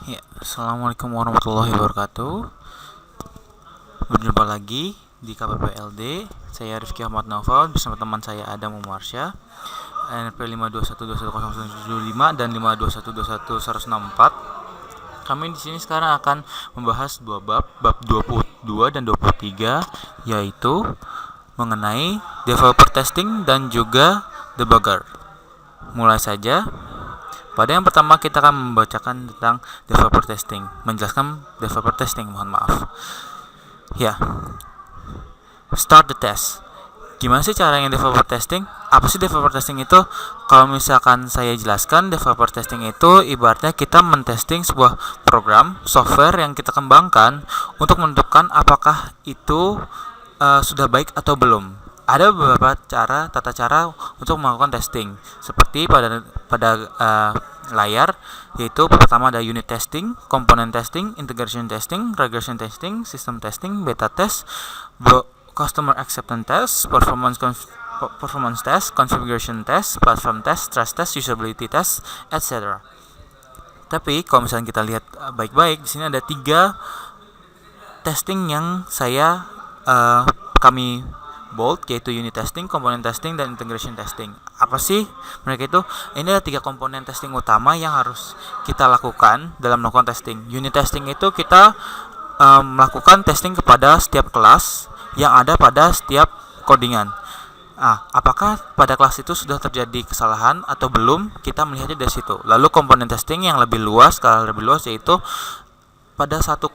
Ya, Assalamualaikum warahmatullahi wabarakatuh. Berjumpa lagi di KPPLD. Saya Rifki Ahmad Naufal bersama teman saya Adam Umarsya. NP 521210075 dan 521210164. Kami di sini sekarang akan membahas dua bab 22 dan 23, yaitu mengenai developer testing dan juga debugger. Mulai saja. Pada yang pertama kita akan membacakan tentang developer testing, menjelaskan developer testing, mohon maaf. Ya, start the test. Gimana sih caranya developer testing? Apa sih developer testing itu? Kalau misalkan saya jelaskan, developer testing itu ibaratnya kita mentesting sebuah program, software yang kita kembangkan untuk menentukan apakah itu sudah baik atau belum. Ada beberapa tata cara untuk melakukan testing. Seperti pada layar, yaitu pertama ada unit testing, component testing, integration testing, regression testing, system testing, beta test, customer acceptance test, performance test, configuration test, platform test, stress test, usability test, etc. Tapi kalau misalnya kita lihat baik-baik, di sini ada 3 testing yang kami bold, yaitu unit testing, component testing, dan integration testing. Apa sih mereka itu? Ini adalah 3 komponen testing utama yang harus kita lakukan dalam melakukan testing. Unit testing itu kita melakukan testing kepada setiap kelas yang ada pada setiap codingan. Apakah pada kelas itu sudah terjadi kesalahan atau belum? Kita melihatnya dari situ. Lalu komponen testing yang lebih luas, skala lebih luas, yaitu pada satu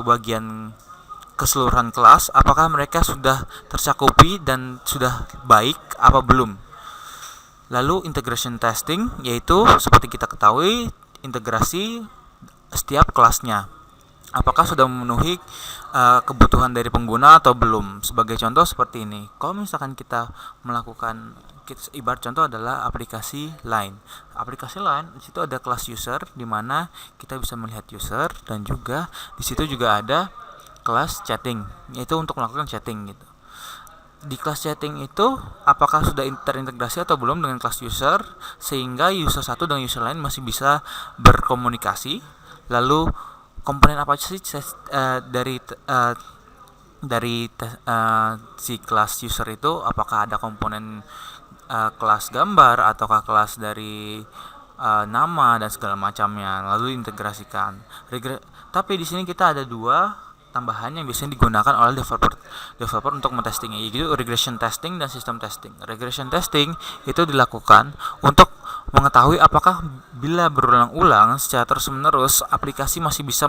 bagian keseluruhan kelas, apakah mereka sudah tercakupi dan sudah baik apa belum. Lalu integration testing, yaitu seperti kita ketahui integrasi setiap kelasnya, apakah sudah memenuhi kebutuhan dari pengguna atau belum. Sebagai contoh seperti ini, kalau misalkan kita melakukan, ibarat contoh adalah aplikasi Line. Aplikasi Line di situ ada kelas user, di mana kita bisa melihat user, dan juga di situ juga ada kelas chatting, yaitu untuk melakukan chatting gitu. Di kelas chatting itu apakah sudah terintegrasi atau belum dengan kelas user, sehingga user satu dan user lain masih bisa berkomunikasi. Lalu komponen apa sih si kelas user itu? Apakah ada komponen kelas gambar ataukah kelas dari nama dan segala macamnya, lalu integrasikan. Tapi di sini kita ada 2 tambahan yang biasanya digunakan oleh developer untuk mentestingnya, yaitu regression testing dan system testing. Regression testing itu dilakukan untuk mengetahui apakah bila berulang-ulang secara terus-menerus aplikasi masih bisa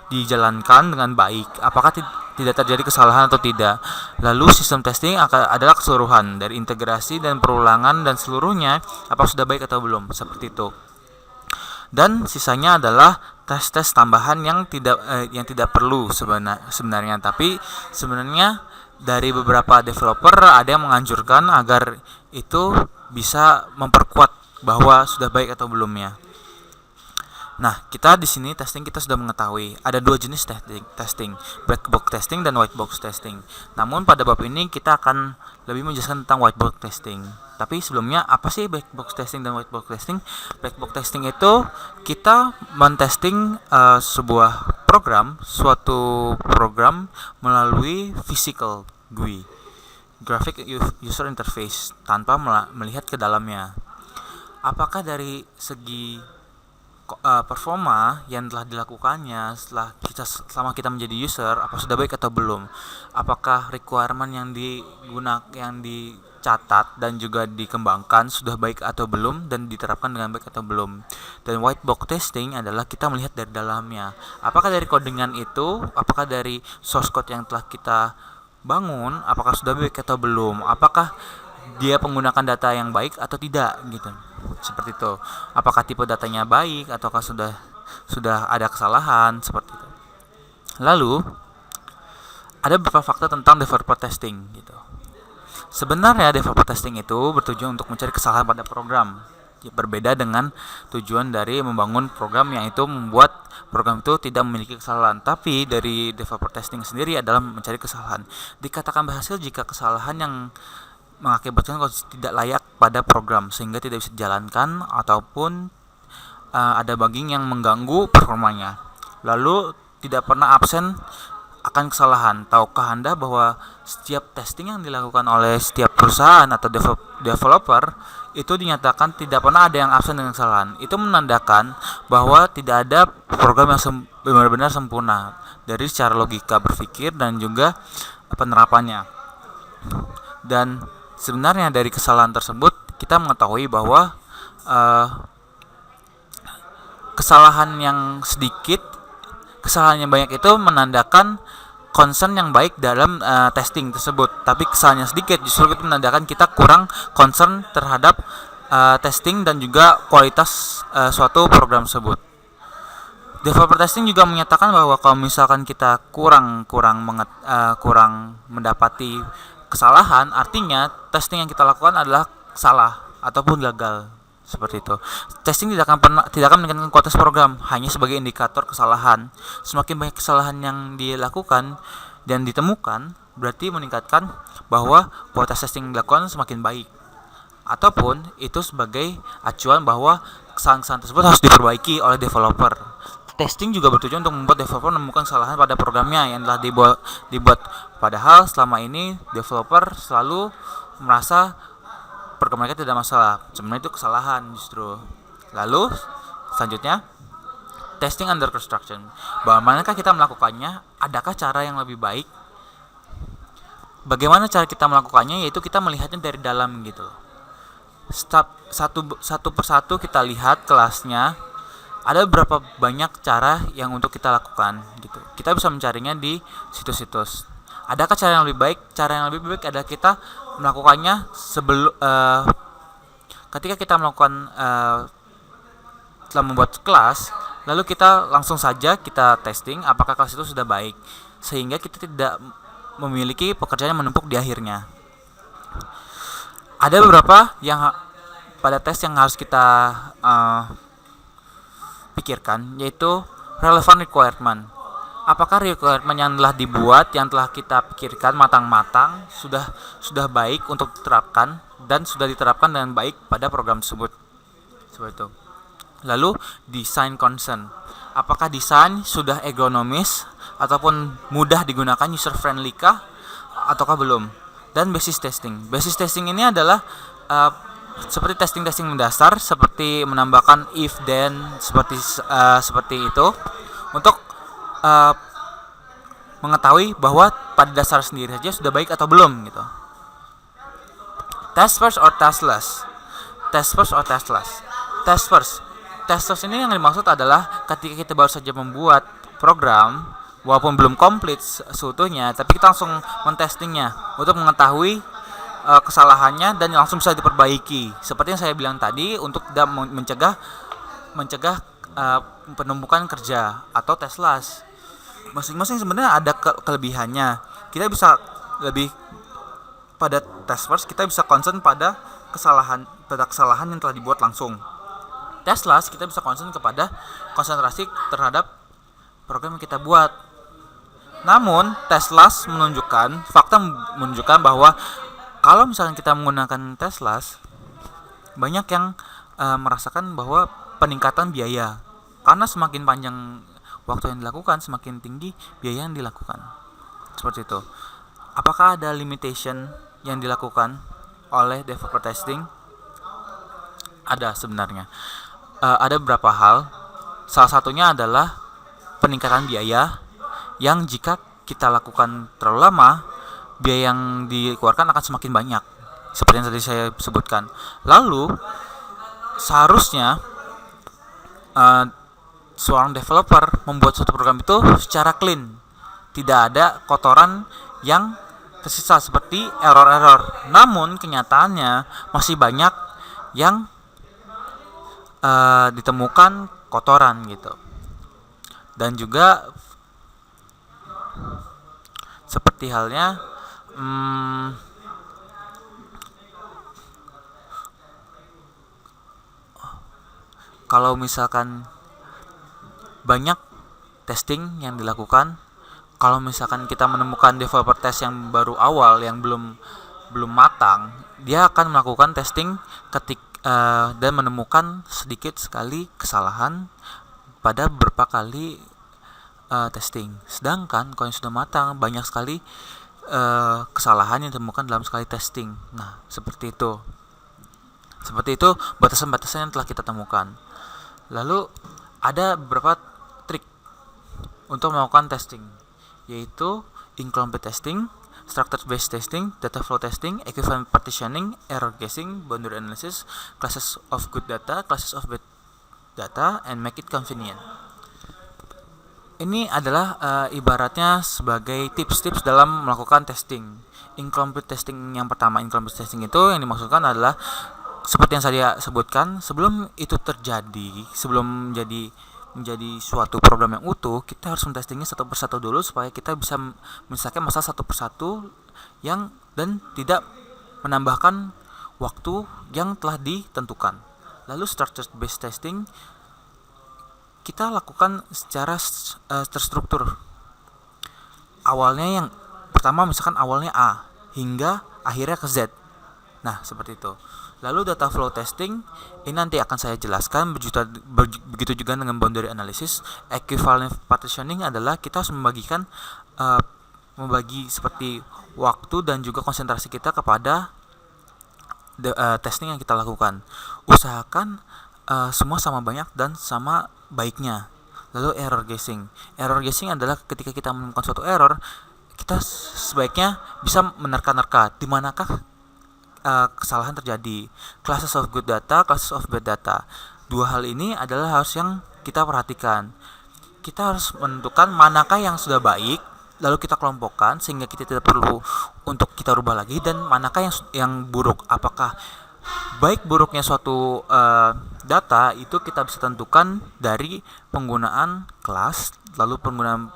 dijalankan dengan baik, apakah tidak terjadi kesalahan atau tidak. Lalu system testing adalah keseluruhan dari integrasi dan perulangan dan seluruhnya, apakah sudah baik atau belum, seperti itu. Dan sisanya adalah tes-tes tambahan yang tidak perlu sebenarnya. Tapi sebenarnya dari beberapa developer ada yang menganjurkan agar itu bisa memperkuat bahwa sudah baik atau belumnya. Nah, kita di sini testing kita sudah mengetahui ada 2 jenis testing, black box testing dan white box testing. Namun pada bab ini kita akan lebih menjelaskan tentang white box testing. Tapi sebelumnya, apa sih black box testing dan white box testing? Black box testing itu kita mentesting suatu program melalui physical GUI, graphic user interface, tanpa melihat ke dalamnya. Apakah dari segi performa yang telah dilakukannya selama kita menjadi user, apa sudah baik atau belum? Apakah requirement yang dicatat dan juga dikembangkan sudah baik atau belum dan diterapkan dengan baik atau belum? Dan white box testing adalah kita melihat dari dalamnya. Apakah dari codingan itu, apakah dari source code yang telah kita bangun, apakah sudah baik atau belum? Apakah dia menggunakan data yang baik atau tidak gitu. Seperti itu. Apakah tipe datanya baik ataukah sudah ada kesalahan, seperti itu. Lalu ada beberapa fakta tentang developer testing gitu. Sebenarnya developer testing itu bertujuan untuk mencari kesalahan pada program. Berbeda dengan tujuan dari membangun program yang itu membuat program itu tidak memiliki kesalahan. Tapi dari developer testing sendiri adalah mencari kesalahan. Dikatakan berhasil jika kesalahan yang mengakibatkan kondisi tidak layak pada program sehingga tidak bisa dijalankan ataupun ada bugging yang mengganggu performanya. Lalu tidak pernah absen akan kesalahan. Tahukah Anda bahwa setiap testing yang dilakukan oleh setiap perusahaan atau developer itu dinyatakan tidak pernah ada yang absen dengan kesalahan. Itu menandakan bahwa tidak ada program yang benar-benar sempurna dari secara logika berpikir dan juga penerapannya. Dan sebenarnya dari kesalahan tersebut kita mengetahui bahwa kesalahan yang sedikit, kesalahan yang banyak itu menandakan concern yang baik dalam testing tersebut. Tapi kesalahan yang sedikit justru itu menandakan kita kurang concern terhadap testing dan juga kualitas suatu program tersebut. Developer testing juga menyatakan bahwa kalau misalkan kita kurang mendapati kesalahan, artinya testing yang kita lakukan adalah salah ataupun gagal. Seperti itu. Testing tidak akan meningkatkan kualitas program, hanya sebagai indikator kesalahan. Semakin banyak kesalahan yang dilakukan dan ditemukan, berarti meningkatkan bahwa kualitas testing yang dilakukan semakin baik. Ataupun itu sebagai acuan bahwa kesalahan-kesalahan tersebut harus diperbaiki oleh developer. Testing juga bertujuan untuk membuat developer menemukan kesalahan pada programnya yang telah dibuat. Padahal selama ini developer selalu merasa program mereka tidak masalah, sebenarnya itu kesalahan justru. Lalu selanjutnya, testing under construction. Bagaimanakah kita melakukannya? Adakah cara yang lebih baik? Bagaimana cara kita melakukannya? Yaitu kita melihatnya dari dalam gitu. Satu persatu kita lihat kelasnya. Ada beberapa banyak cara yang untuk kita lakukan gitu. Kita bisa mencarinya di situs-situs. Adakah cara yang lebih baik? Cara yang lebih baik adalah kita melakukannya ketika kita melakukan setelah membuat kelas, lalu kita langsung saja kita testing apakah kelas itu sudah baik, sehingga kita tidak memiliki pekerjaan yang menumpuk di akhirnya. Ada beberapa yang pada tes yang harus kita pikirkan, yaitu relevant requirement. Apakah requirement yang telah dibuat, yang telah kita pikirkan matang-matang sudah baik untuk diterapkan dan sudah diterapkan dengan baik pada program tersebut. Seperti itu. Lalu design concern. Apakah desain sudah ergonomis ataupun mudah digunakan, user friendly kah ataukah belum? Dan basis testing. Basis testing ini adalah seperti testing mendasar, seperti menambahkan if then seperti itu untuk mengetahui bahwa pada dasar sendiri saja sudah baik atau belum gitu. Test first or testless. Test first or testless. Test first. Test first ini yang dimaksud adalah ketika kita baru saja membuat program, walaupun belum komplit seutuhnya, tapi kita langsung mentestingnya untuk mengetahui kesalahannya dan langsung bisa diperbaiki. Seperti yang saya bilang tadi, untuk tidak mencegah penumpukan kerja atau testless. Masing-masing sebenarnya ada kelebihannya. Kita bisa lebih pada test first, kita bisa concern pada kesalahan yang telah dibuat langsung. Testless kita bisa concern kepada konsentrasi terhadap program yang kita buat. Namun testless fakta menunjukkan bahwa kalau misalnya kita menggunakan testless, banyak yang merasakan bahwa peningkatan biaya, karena semakin panjang waktu yang dilakukan, semakin tinggi biaya yang dilakukan. Seperti itu. Apakah ada limitation yang dilakukan oleh developer testing? Ada sebenarnya. Ada beberapa hal. Salah satunya adalah peningkatan biaya yang jika kita lakukan terlalu lama, biaya yang dikeluarkan akan semakin banyak. Seperti yang tadi saya sebutkan. Lalu seharusnya seorang developer membuat suatu program itu secara clean, tidak ada kotoran yang tersisa seperti error-error. Namun kenyataannya masih banyak yang ditemukan kotoran gitu. Dan juga seperti halnya kalau misalkan banyak testing yang dilakukan, kalau misalkan kita menemukan developer test yang baru awal, yang belum matang, dia akan melakukan testing dan menemukan sedikit sekali kesalahan pada beberapa kali testing. Sedangkan kalau yang sudah matang banyak sekali kesalahan yang ditemukan dalam sekali testing. Nah, seperti itu. Seperti itu batasan-batasan yang telah kita temukan. Lalu ada beberapa trik untuk melakukan testing, yaitu incomplete testing, structure based testing, data flow testing, equivalent partitioning, error guessing, boundary analysis, classes of good data, classes of bad data, and make it convenient. Ini adalah ibaratnya sebagai tips-tips dalam melakukan testing. Incomplete testing yang pertama, incomplete testing itu yang dimaksudkan adalah seperti yang saya sebutkan, sebelum itu terjadi, sebelum menjadi suatu program yang utuh, kita harus mentestingnya satu persatu dulu supaya kita bisa menyelesaikan masalah satu persatu yang dan tidak menambahkan waktu yang telah ditentukan. Lalu structure based testing kita lakukan secara terstruktur. Awalnya yang pertama misalkan awalnya A hingga akhirnya ke Z. Nah, seperti itu. Lalu data flow testing ini nanti akan saya jelaskan, begitu juga dengan boundary analysis. Equivalent partitioning adalah kita harus membagi seperti waktu dan juga konsentrasi kita kepada testing yang kita lakukan. Usahakan semua sama banyak dan sama baiknya. Lalu error guessing. Error guessing adalah ketika kita menemukan suatu error, kita sebaiknya bisa menerka-nerka di manakah kesalahan terjadi. Classes of good data, classes of bad data. Dua hal ini adalah harus yang kita perhatikan. Kita harus menentukan manakah yang sudah baik, lalu kita kelompokkan sehingga kita tidak perlu untuk kita rubah lagi, dan manakah yang buruk. Apakah baik buruknya suatu data itu kita bisa tentukan dari penggunaan kelas, lalu penggunaan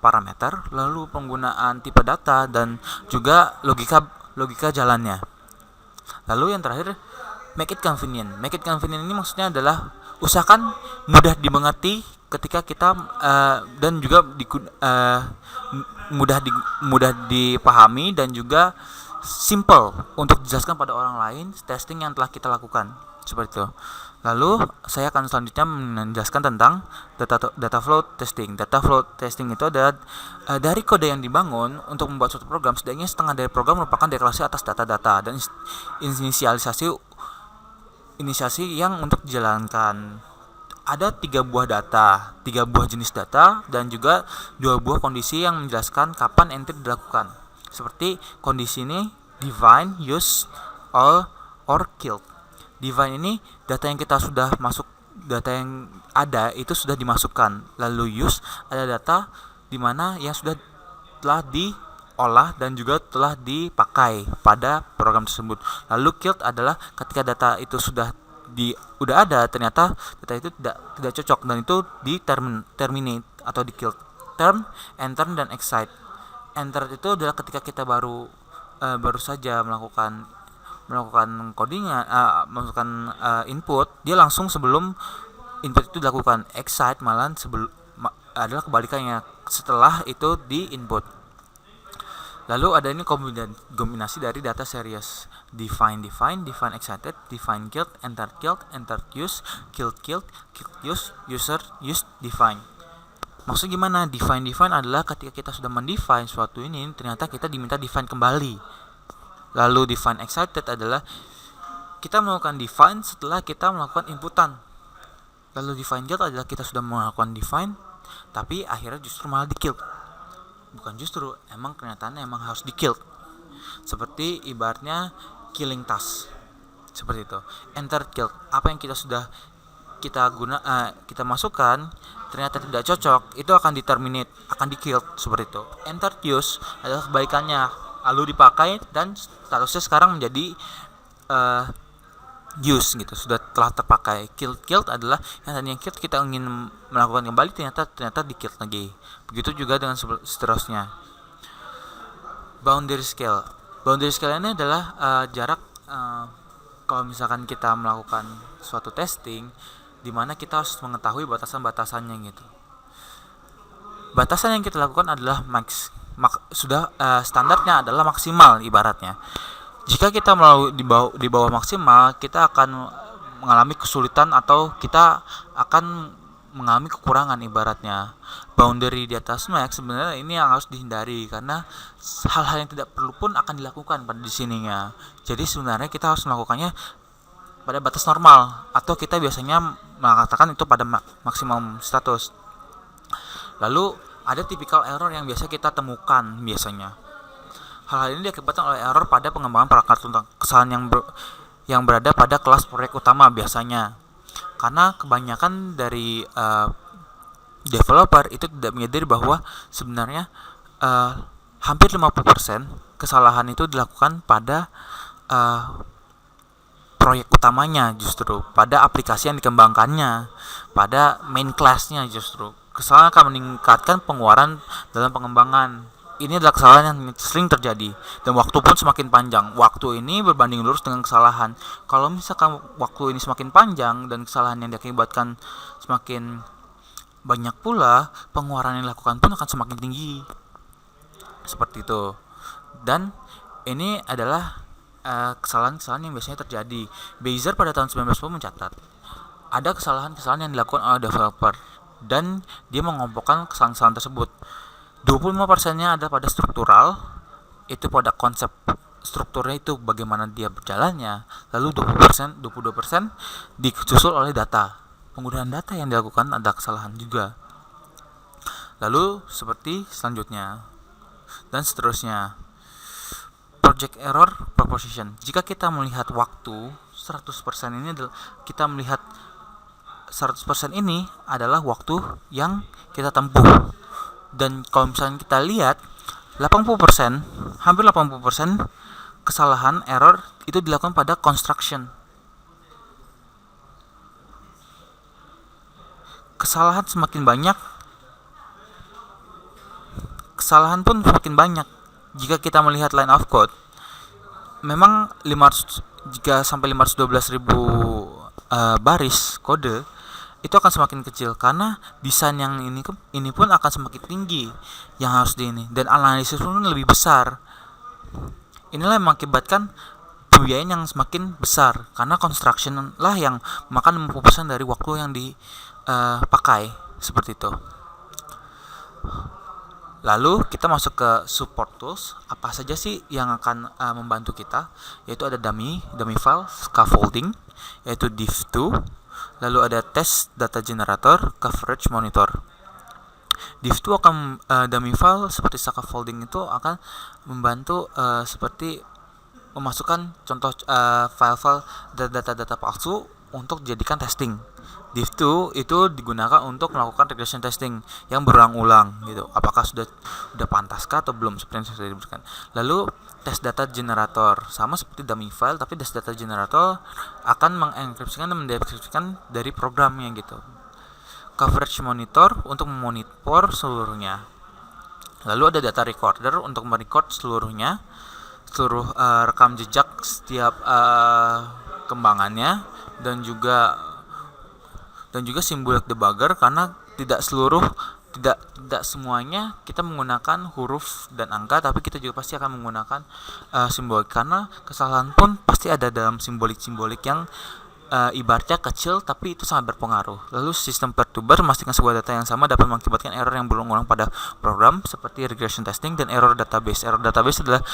parameter, lalu penggunaan tipe data, dan juga logika jalannya. Lalu yang terakhir, make it convenient. Make it convenient ini maksudnya adalah usahakan mudah dimengerti ketika kita dan juga mudah dipahami dan juga simple untuk dijelaskan pada orang lain testing yang telah kita lakukan, seperti itu. Lalu saya akan selanjutnya menjelaskan tentang data flow testing. Data flow testing itu adalah dari kode yang dibangun untuk membuat suatu program, setidaknya setengah dari program merupakan deklarasi atas data-data dan inisialisasi yang untuk dijalankan. Ada 3 buah data, 3 buah jenis data, dan juga 2 buah kondisi yang menjelaskan kapan entry dilakukan. Seperti kondisi ini, define, use, all, or killed. Define ini data yang kita sudah masuk, data yang ada itu sudah dimasukkan. Lalu use ada data di mana yang telah diolah dan juga telah dipakai pada program tersebut. Lalu killed adalah ketika data itu sudah ada, ternyata data itu tidak cocok dan itu terminate atau di killed. Turn, enter, dan excite. Enter itu adalah ketika kita baru saja melakukan codingan, masukkan input, dia langsung sebelum input itu dilakukan. Excite malah adalah kebalikannya, setelah itu di input. Lalu ada ini kombinasi dari data series. Define excited, define killed, enter use, killed use, user use, define. Maksudnya gimana? Define adalah ketika kita sudah mendefine suatu ini, ternyata kita diminta define kembali. Lalu define excited adalah kita melakukan define setelah kita melakukan inputan. Lalu define killed adalah kita sudah melakukan define, tapi akhirnya justru malah di killed. Bukan justru, emang kenyataannya emang harus di killed. Seperti ibaratnya killing task, seperti itu. Enter killed, apa yang kita masukkan ternyata tidak cocok, itu akan di-terminate, akan di-killed, seperti itu. Enter use adalah kebalikannya, lalu dipakai dan statusnya sekarang menjadi use gitu, telah terpakai. Killed adalah yang tadinya killed kita ingin melakukan kembali, ternyata di-killed lagi. Begitu juga dengan seterusnya. Boundary scale ini adalah jarak kalau misalkan kita melakukan suatu testing, di mana kita harus mengetahui batasan-batasannya gitu. Batasan yang kita lakukan adalah standarnya adalah maksimal ibaratnya. Jika kita melalui di bawah maksimal, kita akan mengalami kesulitan atau kita akan mengalami kekurangan ibaratnya. Boundary di atas max sebenarnya ini yang harus dihindari karena hal-hal yang tidak perlu pun akan dilakukan pada di sininya. Jadi sebenarnya kita harus melakukannya pada batas normal atau kita biasanya mengatakan itu pada maksimum status. Lalu ada tipikal error yang biasa kita temukan biasanya. Hal-hal ini diakibatkan oleh error pada pengembangan perangkat tentang kesalahan yang berada pada kelas proyek utama biasanya. Karena kebanyakan dari developer itu tidak menyadari bahwa sebenarnya hampir 50% kesalahan itu dilakukan pada proyek utamanya, justru pada aplikasi yang dikembangkannya, pada main class-nya. Justru kesalahan akan meningkatkan pengeluaran dalam pengembangan. Ini adalah kesalahan yang sering terjadi dan waktu pun semakin panjang. Waktu ini berbanding lurus dengan kesalahan. Kalau misalkan waktu ini semakin panjang dan kesalahan yang diakibatkan semakin banyak pula, pengeluaran yang dilakukan pun akan semakin tinggi. Seperti itu. Dan ini adalah kesalahan-kesalahan yang biasanya terjadi. Bezier pada tahun 1910 mencatat ada kesalahan-kesalahan yang dilakukan oleh developer dan dia mengelompokkan kesalahan-kesalahan tersebut. 25%-nya ada pada struktural, itu pada konsep strukturnya itu bagaimana dia berjalannya. Lalu 22% disusul oleh data. Penggunaan data yang dilakukan ada kesalahan juga. Lalu seperti selanjutnya dan seterusnya. Project error proposition. Jika kita melihat waktu 100% ini kita melihat 100% ini adalah waktu yang kita tempuh. Dan kalau misalnya kita lihat 80%, hampir 80% kesalahan error itu dilakukan pada construction. Kesalahan semakin banyak, kesalahan pun semakin banyak. Jika kita melihat line of code, memang 500 jika sampai 512.000 baris kode itu akan semakin kecil karena desain yang ini pun akan semakin tinggi yang harus ini dan analisis pun lebih besar. Inilah yang mengakibatkan pembiayaan yang semakin besar karena construction lah yang makan 50% dari waktu yang dipakai seperti itu. Lalu kita masuk ke support tools. Apa saja sih yang akan membantu kita? Yaitu ada dummy file, scaffolding, yaitu div2. Lalu ada test data generator, coverage monitor. Div2 akan dummy file seperti scaffolding itu akan membantu seperti memasukkan contoh file-file data-data palsu untuk dijadikan testing. Div2 itu digunakan untuk melakukan regression testing yang berulang-ulang gitu. Apakah sudah pantaskah atau belum seperti yang sudah diberikan. Lalu test data generator sama seperti dummy file, tapi test data generator akan mengenkripsikan dan mendeskripsikan dari programnya gitu. Coverage monitor untuk memonitor seluruhnya. Lalu ada data recorder untuk merecord seluruh rekam jejak setiap kembangannya dan juga symbolic debugger karena tidak semuanya kita menggunakan huruf dan angka, tapi kita juga pasti akan menggunakan simbolik karena kesalahan pun pasti ada dalam simbolik yang ibaratnya kecil tapi itu sangat berpengaruh. Lalu sistem perturber memastikan sebuah data yang sama dapat mengakibatkan error yang berulang-ulang pada program seperti regression testing dan error database. Error database adalah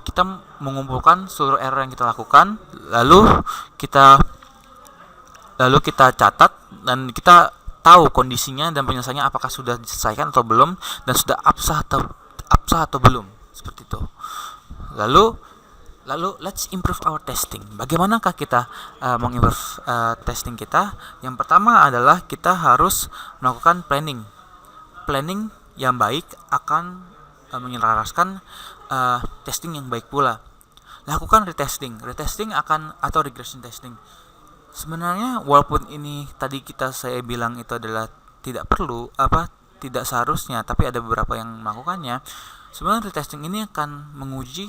kita mengumpulkan seluruh error yang kita lakukan lalu kita catat dan kita tahu kondisinya dan penyelesaiannya apakah sudah diselesaikan atau belum dan sudah absah atau belum, seperti itu. Lalu let's improve our testing. Bagaimanakah kita mengimprove testing kita? Yang pertama adalah kita harus melakukan planning yang baik akan menyelaraskan testing yang baik pula. Lakukan retesting atau regression testing. Sebenarnya walaupun ini tadi saya bilang itu adalah tidak seharusnya, tapi ada beberapa yang melakukannya. Sebenarnya retesting ini akan menguji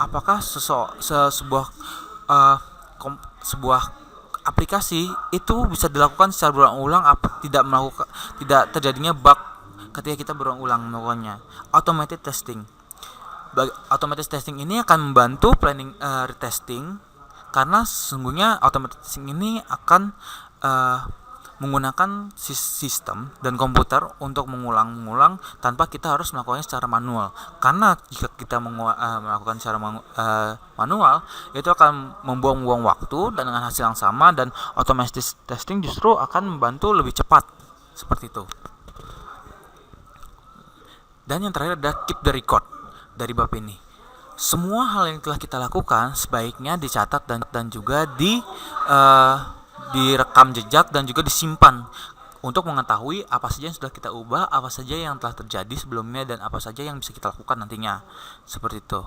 apakah sebuah aplikasi itu bisa dilakukan secara berulang-ulang, tidak terjadinya bug ketika kita berulang-ulang melakukannya. Automated testing. Automated testing ini akan membantu planning retesting, karena sesungguhnya automated testing ini akan menggunakan sistem dan komputer untuk mengulang-ulang tanpa kita harus melakukannya secara manual. Karena jika kita melakukan secara manual, itu akan membuang-buang waktu dan dengan hasil yang sama, dan automated testing justru akan membantu lebih cepat. Seperti itu. Dan yang terakhir adalah keep the record dari bab ini. Semua hal yang telah kita lakukan sebaiknya dicatat dan juga direkam jejak dan juga disimpan untuk mengetahui apa saja yang sudah kita ubah, apa saja yang telah terjadi sebelumnya, dan apa saja yang bisa kita lakukan nantinya. Seperti itu.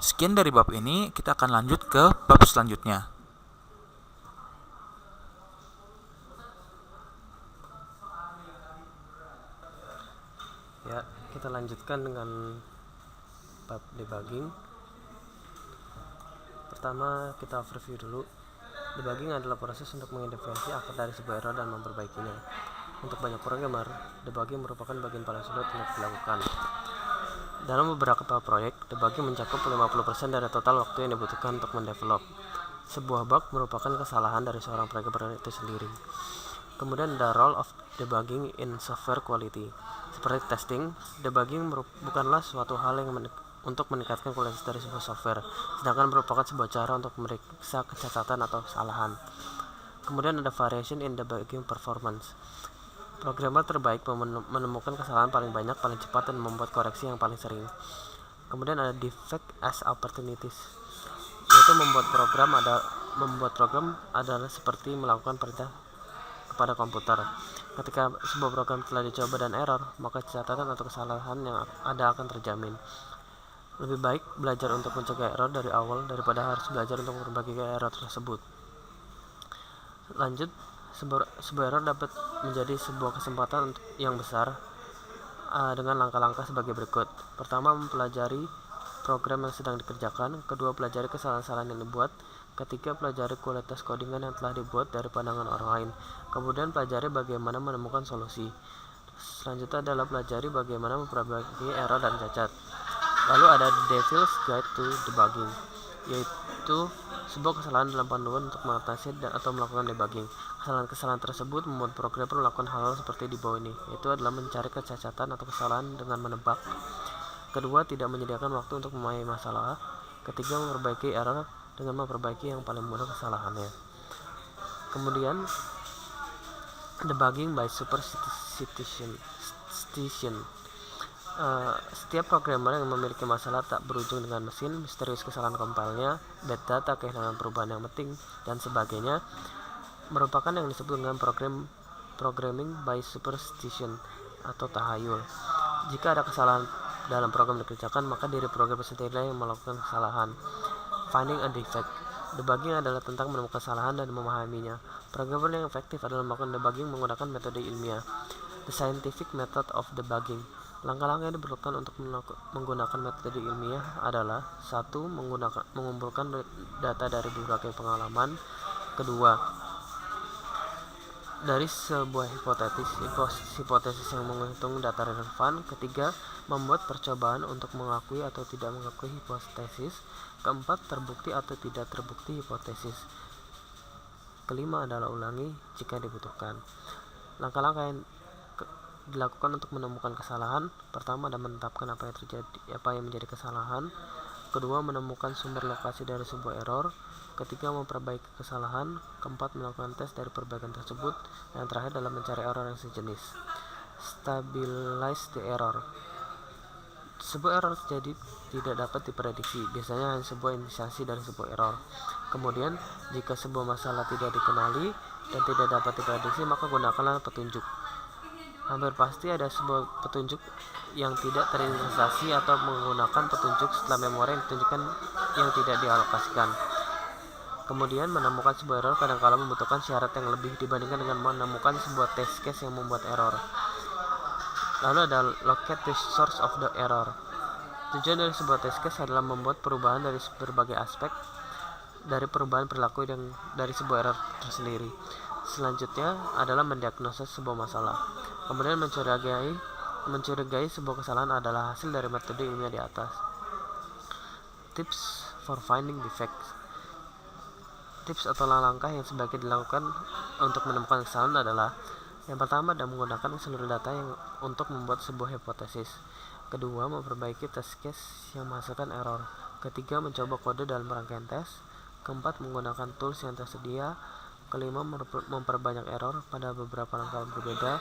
Sekian dari bab ini, kita akan lanjut ke bab selanjutnya. Ya, kita lanjutkan dengan bab debugging. Pertama, kita overview dulu. Debugging adalah proses untuk mengidentifikasi akar dari sebuah error dan memperbaikinya. Untuk banyak programmer, debugging merupakan bagian paling sulit untuk dilakukan. Dalam beberapa proyek, debugging mencakup 50% dari total waktu yang dibutuhkan untuk mendevelop. Sebuah bug merupakan kesalahan dari seorang programmer itu sendiri. Kemudian ada role of debugging in software quality. Seperti testing, debugging bukanlah suatu hal yang untuk meningkatkan kualitas dari sebuah software, sedangkan merupakan sebuah cara untuk memeriksa kecacatan atau kesalahan. Kemudian ada variation in debugging performance. Programmer terbaik menemukan kesalahan paling banyak, paling cepat, dan membuat koreksi yang paling sering. Kemudian ada defect as opportunities, yaitu membuat program adalah seperti melakukan perintah kepada komputer. Ketika sebuah program telah dicoba dan error, maka catatan atau kesalahan yang ada akan terjamin. Lebih baik belajar untuk mencegah error dari awal daripada harus belajar untuk memperbaiki error tersebut. Lanjut, sebuah error dapat menjadi sebuah kesempatan yang besar dengan langkah-langkah sebagai berikut. Pertama, mempelajari program yang sedang dikerjakan. Kedua, pelajari kesalahan-kesalahan yang dibuat. Ketiga, pelajari kualitas codingan yang telah dibuat dari pandangan orang lain. Kemudian, pelajari bagaimana menemukan solusi. Selanjutnya adalah pelajari bagaimana memperbaiki error dan cacat. Lalu ada The Devil's Guide to Debugging, yaitu sebuah kesalahan dalam panduan untuk mengatasi atau melakukan debugging. Kesalahan-kesalahan tersebut membuat programmer melakukan hal-hal seperti di bawah ini, yaitu adalah mencari kecacatan atau kesalahan dengan menebak. Kedua, tidak menyediakan waktu untuk memahami masalah. Ketiga, memperbaiki error dengan memperbaiki yang paling mudah kesalahannya. Kemudian, debugging by superstition. Setiap programmer yang memiliki masalah tak berujung dengan mesin, misterius kesalahan compile-nya, bad data, kehilangan perubahan yang penting, dan sebagainya, merupakan yang disebut dengan programming by superstition atau tahayul. Jika ada kesalahan dalam program dikerjakan, maka diri programmer sendiri yang melakukan kesalahan. Finding a defect. Debugging adalah tentang menemukan kesalahan dan memahaminya. Programmer yang efektif adalah melakukan debugging menggunakan metode ilmiah. The scientific method of debugging. Langkah-langkah yang diperlukan untuk menggunakan metode ilmiah adalah: 1. Mengumpulkan data dari berbagai pengalaman. Kedua, dari sebuah hipotesis yang menghitung data relevan. Ketiga, membuat percobaan untuk mengakui atau tidak mengakui hipotesis. Keempat, terbukti atau tidak terbukti hipotesis. Kelima adalah ulangi jika dibutuhkan. Langkah-langkah yang dilakukan untuk menemukan kesalahan: pertama, ada menetapkan apa yang menjadi kesalahan. Kedua, menemukan sumber lokasi dari sebuah error. Ketiga, memperbaiki kesalahan. Keempat, melakukan tes dari perbaikan tersebut. Yang terakhir adalah mencari error yang sejenis. Stabilize the error. Sebuah error terjadi tidak dapat diprediksi, biasanya hanya sebuah inisiasi dari sebuah error. Kemudian, jika sebuah masalah tidak dikenali dan tidak dapat diprediksi, maka gunakanlah petunjuk. Hampir pasti ada sebuah petunjuk yang tidak terinisiasi atau menggunakan petunjuk setelah memori yang ditunjukkan yang tidak dialokasikan. Kemudian, menemukan sebuah error kadang-kala membutuhkan syarat yang lebih dibandingkan dengan menemukan sebuah test case yang membuat error. Lalu ada locate the source of the error. Tujuan dari sebuah test case adalah membuat perubahan dari berbagai aspek dari perubahan perilaku yang dari sebuah error tersendiri. Selanjutnya adalah mendiagnosis sebuah masalah. Kemudian mencurigai mencurigai sebuah kesalahan adalah hasil dari metode ilmiah di atas. Tips for finding defects. Tips atau langkah yang sebaiknya dilakukan untuk menemukan kesalahan adalah: yang pertama adalah menggunakan seluruh data yang untuk membuat sebuah hipotesis. Kedua, memperbaiki test case yang menghasilkan error. Ketiga, mencoba kode dalam rangkaian tes. Keempat, menggunakan tools yang tersedia. Kelima, memperbanyak error pada beberapa langkah yang berbeda.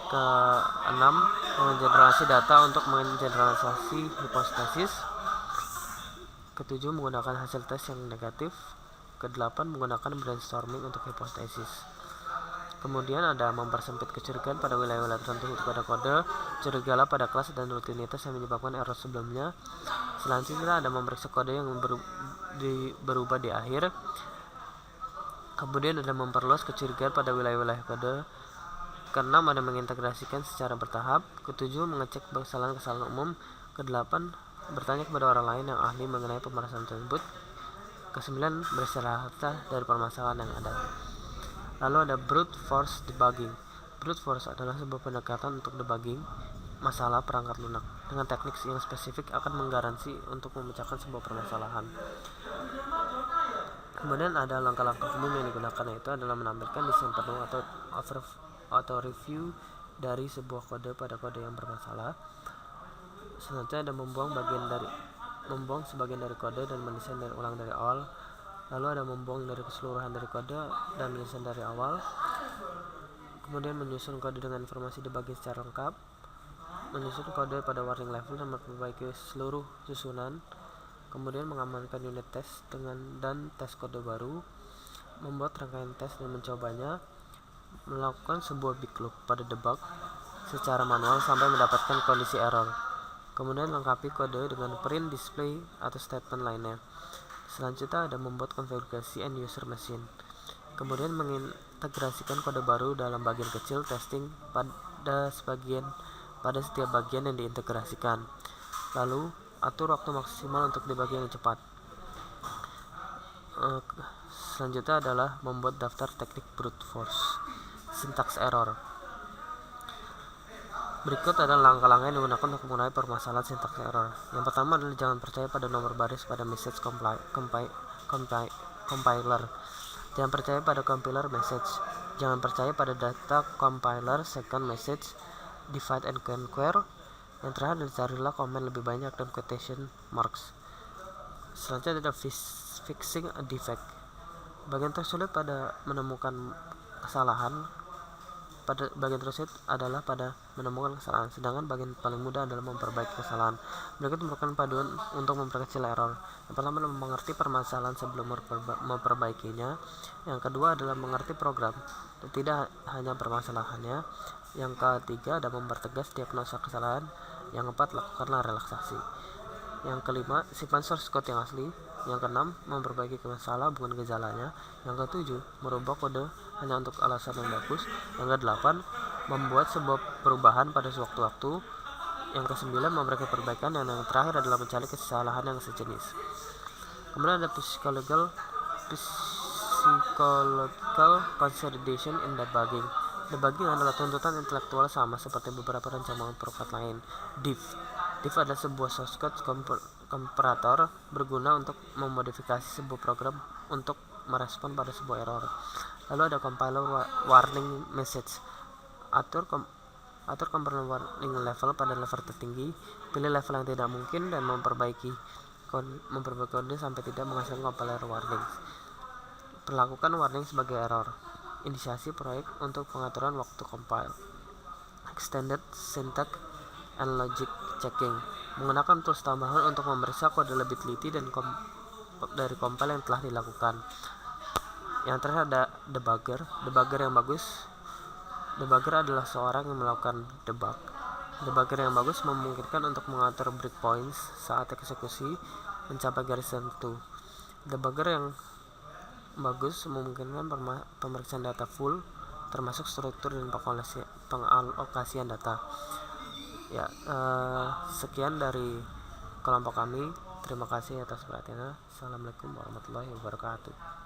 Keenam, menggenerasi data untuk menggeneralisasi hipotesis. Ketujuh, menggunakan hasil tes yang negatif. Kedelapan, menggunakan brainstorming untuk hipotesis. Kemudian ada mempersempit kecurigaan pada wilayah-wilayah tertentu pada kode. Curigalah pada kelas dan rutinitas yang menyebabkan error sebelumnya. Selanjutnya ada memeriksa kode yang berubah di akhir. Kemudian ada memperluas kecurigaan pada wilayah-wilayah kode. Keenam ada mengintegrasikan secara bertahap. Ketujuh, mengecek kesalahan-kesalahan umum. Kedelapan, bertanya kepada orang lain yang ahli mengenai permasalahan tersebut. Kesembilan, beristirahat dari permasalahan yang ada. Lalu ada brute force debugging. Brute force adalah sebuah pendekatan untuk debugging masalah perangkat lunak dengan teknik yang spesifik akan menggaransi untuk memecahkan sebuah permasalahan. Kemudian ada langkah-langkah umum yang digunakan, yaitu adalah menampilkan desain penuh atau auto review dari sebuah kode pada kode yang bermasalah. Selanjutnya ada membuang sebagian dari kode dan mendesain ulang dari awal. Lalu ada membuang dari keseluruhan dari kode dan mendesain dari awal. Kemudian menyusun kode dengan informasi debugging secara lengkap. Menyusun kode pada warning level dan memperbaiki seluruh susunan. Kemudian mengamankan unit tes dan tes kode baru. Membuat rangkaian tes dan mencobanya. Melakukan sebuah big loop pada debug secara manual sampai mendapatkan kondisi error. Kemudian lengkapi kode dengan print, display, atau statement lainnya. Selanjutnya ada membuat konfigurasi end user machine. Kemudian mengintegrasikan kode baru dalam bagian kecil testing pada setiap bagian yang diintegrasikan. Lalu atur waktu maksimal untuk debugging yang cepat. Selanjutnya adalah membuat daftar teknik brute force. Syntax error. Berikut adalah langkah-langkah yang digunakan untuk mengenai permasalahan syntax error. Yang pertama adalah jangan percaya pada nomor baris pada message compiler. Jangan percaya pada compiler message. Jangan percaya pada data compiler second message. Divide and conquer. Yang terakhir adalah carilah komen lebih banyak dan quotation marks. Selanjutnya ada fixing a defect. Bagian tersulit pada menemukan kesalahan adalah pada menemukan kesalahan, sedangkan bagian paling mudah adalah memperbaiki kesalahan. Berikut merupakan paduan untuk memperkecil error. Yang pertama adalah mengerti permasalahan sebelum memperbaikinya. Yang kedua adalah mengerti program, tidak hanya permasalahannya. Yang ketiga adalah mempertegas diagnosa kesalahan. Yang keempat, lakukanlah relaksasi. Yang kelima, simpan source code yang asli. Yang keenam, memperbaiki masalah bukan gejalanya. Yang ketujuh, merubah kode hanya untuk alasan yang bagus. Yang kedelapan, membuat sebuah perubahan pada sewaktu-waktu. Yang kesembilan, memberikan perbaikan. Dan yang terakhir adalah mencari kesalahan yang sejenis. Kemudian ada psychological consolidation in debugging. Debugging adalah tuntutan intelektual sama seperti beberapa rancangan perangkat lain. Diff adalah sebuah source code komparator berguna untuk memodifikasi sebuah program untuk merespon pada sebuah error. Lalu ada compiler warning message. Atur compiler warning level pada level tertinggi. Pilih level yang tidak mungkin dan memperbaiki kode sampai tidak menghasilkan compiler warning. Perlakukan warning sebagai error. Inisiasi proyek untuk pengaturan waktu compile. Extended syntax and logic checking. Menggunakan tools tambahan untuk memeriksa kode lebih teliti dan dari compile yang telah dilakukan. Yang terakhir ada debugger yang bagus. Debugger adalah seorang yang melakukan debug. Debugger yang bagus memungkinkan untuk mengatur breakpoints saat eksekusi mencapai garis tertentu. Debugger yang bagus memungkinkan pemeriksaan data full termasuk struktur dan pengalokasian data. Sekian dari kelompok kami. Terima kasih atas perhatiannya. Assalamualaikum warahmatullahi wabarakatuh.